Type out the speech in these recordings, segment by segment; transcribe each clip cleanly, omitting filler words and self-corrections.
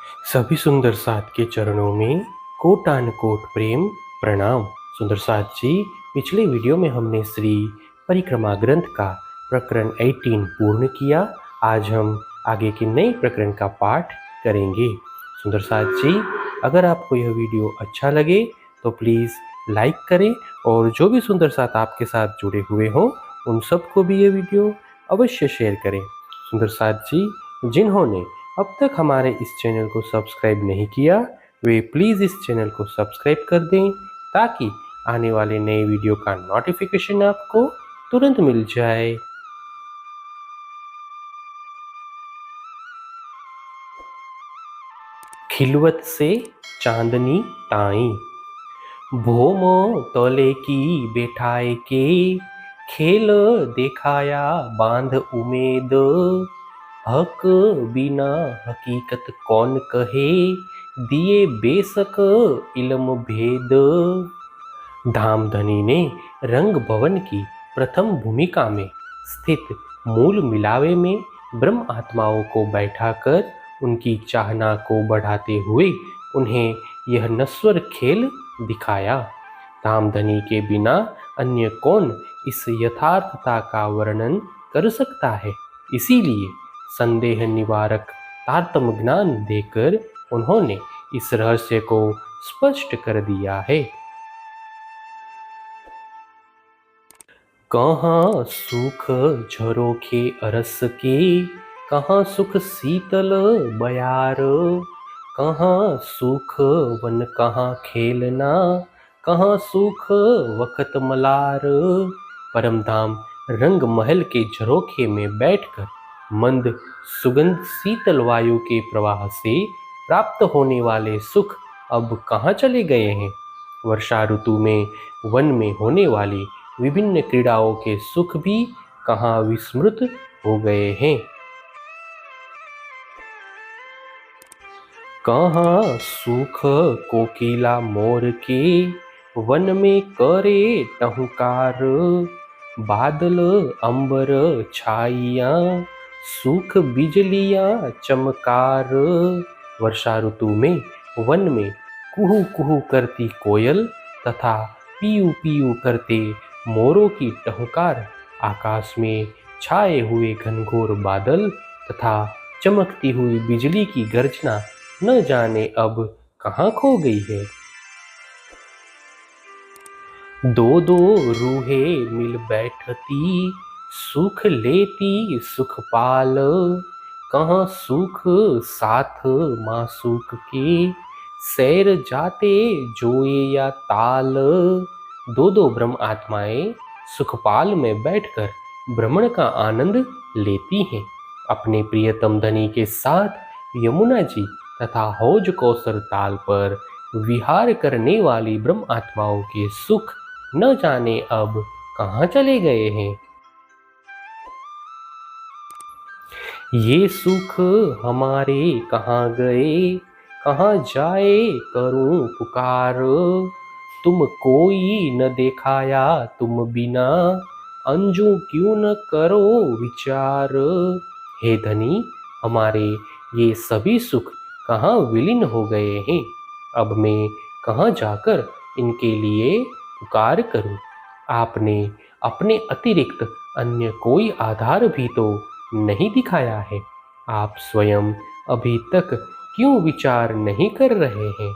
सभी सुंदर साथ के चरणों में कोटान कोट प्रेम प्रणाम। सुंदर साथ जी, पिछले वीडियो में हमने श्री परिक्रमा ग्रंथ का प्रकरण 18 पूर्ण किया। आज हम आगे के नए प्रकरण का पाठ करेंगे। सुंदर साथ जी, अगर आपको यह वीडियो अच्छा लगे तो प्लीज़ लाइक करें और जो भी सुंदर साथ आपके साथ जुड़े हुए हों उन सबको भी ये वीडियो अवश्य शेयर करें। सुंदर साथ जी, जिन्होंने अब तक हमारे इस चैनल को सब्सक्राइब नहीं किया वे प्लीज़ इस चैनल को सब्सक्राइब कर दें ताकि आने वाले नए वीडियो का नोटिफिकेशन आपको तुरंत मिल जाए। खिलवत से चांदनी ताई, भोमो तोले की बैठाए के खेल दिखाया बांध उमेद, हक बिना हकीकत कौन कहे दिए बेशक इल्म भेद। धामधनी ने रंग भवन की प्रथम भूमिका में स्थित मूल मिलावे में ब्रह्म आत्माओं को बैठाकर उनकी चाहना को बढ़ाते हुए उन्हें यह नश्वर खेल दिखाया। धामधनी के बिना अन्य कौन इस यथार्थता का वर्णन कर सकता है। इसीलिए संदेह निवारक तारतम ज्ञान देकर उन्होंने इस रहस्य को स्पष्ट कर दिया है। कहाँ सुख झरोखे अरस के, कहाँ सुख शीतल बयार, कहाँ सुख वन कहाँ खेलना, कहाँ सुख वक़्त मलार। परमधाम रंग महल के झरोखे में बैठकर मंद सुगंध शीतल वायु के प्रवाह से प्राप्त होने वाले सुख अब कहाँ चले गए हैं। वर्षा ऋतु में वन में होने वाली विभिन्न क्रीड़ाओं के सुख भी कहाँ विस्मृत हो गए हैं। कहाँ सुख कोकिला मोर के वन में करे टहुकार, बादल अंबर छाइया सुख बिजलियां चमकार। वर्षा ऋतु में वन में कुहू कुहू करती कोयल तथा पीयू पीयू करते मोरों की टहुकार, आकाश में छाए हुए घनघोर बादल तथा चमकती हुई बिजली की गर्जना न जाने अब कहाँ खो गई है। दो दो रूहें मिल बैठती सुख लेती सुख पाल, कहाँ सुख साथ मासूक के सैर जाते जोए या ताल। दो दो ब्रह्म आत्माएं सुखपाल में बैठकर भ्रमण का आनंद लेती हैं। अपने प्रियतम धनी के साथ यमुना जी तथा हौज कौसर ताल पर विहार करने वाली ब्रह्म आत्माओं के सुख न जाने अब कहाँ चले गए हैं। ये सुख हमारे कहाँ गए, कहाँ जाए करूं पुकार, तुम कोई न देखाया तुम बिना अंजू क्यों न करो विचार। हे धनी, हमारे ये सभी सुख कहाँ विलीन हो गए हैं। अब मैं कहाँ जाकर इनके लिए पुकार करूं। आपने अपने अतिरिक्त अन्य कोई आधार भी तो नहीं दिखाया है। आप स्वयं अभी तक क्यों विचार नहीं कर रहे हैं।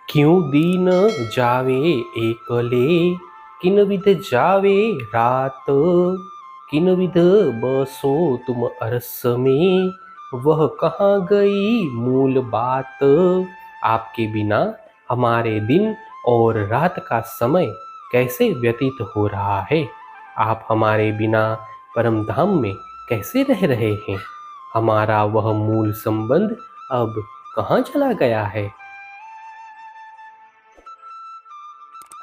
क्यों दीन जावे एकले, किन विध जावे रात, किन विध बसो तुम अरस में, वह कहाँ गई मूल बात। आपके बिना हमारे दिन और रात का समय कैसे व्यतीत हो रहा है। आप हमारे बिना परम धाम में कैसे रह रहे हैं। हमारा वह मूल संबंध अब कहाँ चला गया है।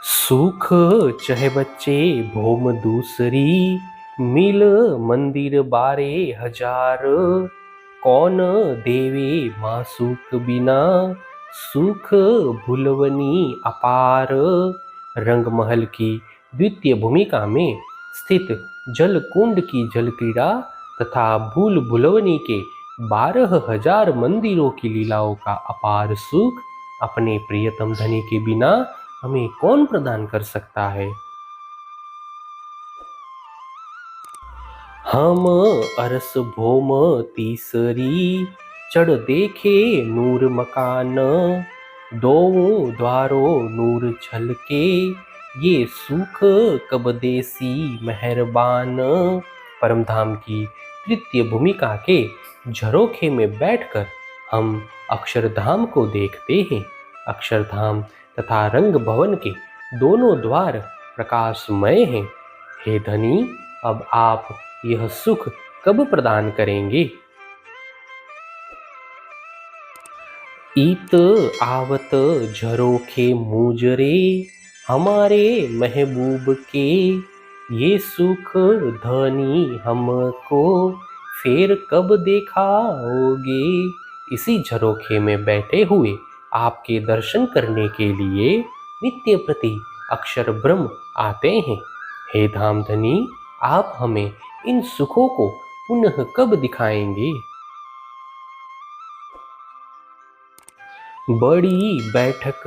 सुख चह बच्चे भोम दूसरी, मिल मंदिर बारे हजार, कौन देवे मासूक बिना सुख भुलवनी अपार। रंगमहल की द्वितीय भूमिका में स्थित जल कुंड की जल क्रीड़ा तथा भूल भुलवनी के 12,000 मंदिरों की लीलाओं का अपार सुख अपने प्रियतम धनी के बिना हमें कौन प्रदान कर सकता है। हम अरस भोम तीसरी, चढ़ देखे नूर मकान, दो द्वारों नूर झलके, ये सुख कब देसी मेहरबान। परमधाम की तृतीय भूमिका के झरोखे में बैठकर हम अक्षरधाम को देखते हैं। अक्षरधाम तथा रंग भवन के दोनों द्वार प्रकाशमय हैं। हे धनी, अब आप यह सुख कब प्रदान करेंगे। ईत आवत झरोखे मुजरे, हमारे महबूब के, ये सुख धनी हमको फिर कब दिखाओगे। इसी झरोखे में बैठे हुए आपके दर्शन करने के लिए नित्य प्रति अक्षर ब्रह्म आते हैं। हे धाम धनी, आप हमें इन सुखों को पुनः कब दिखाएंगे। बड़ी बैठक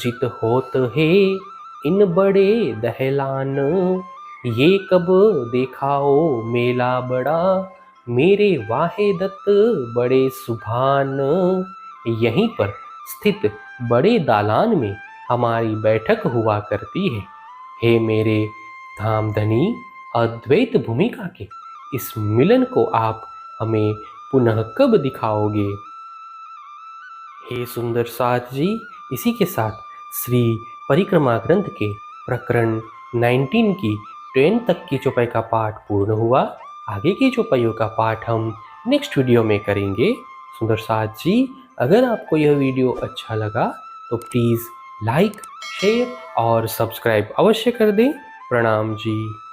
जित होत है इन बड़े दहलान, ये कब देखाओ मेला बड़ा, मेरे वाहे दत्त बड़े सुभान। यहीं पर स्थित बड़े दालान में हमारी बैठक हुआ करती है। हे मेरे धाम धनी, अद्वैत भूमिका के इस मिलन को आप हमें पुनः कब दिखाओगे। हे सुंदर साथ जी, इसी के साथ श्री परिक्रमा ग्रंथ के प्रकरण 19 की 10 तक की चौपाई का पाठ पूर्ण हुआ। आगे की चौपाइयों का पाठ हम नेक्स्ट वीडियो में करेंगे। सुंदर साथ जी, अगर आपको यह वीडियो अच्छा लगा तो प्लीज़ लाइक, शेयर और सब्सक्राइब अवश्य कर दें। प्रणाम जी।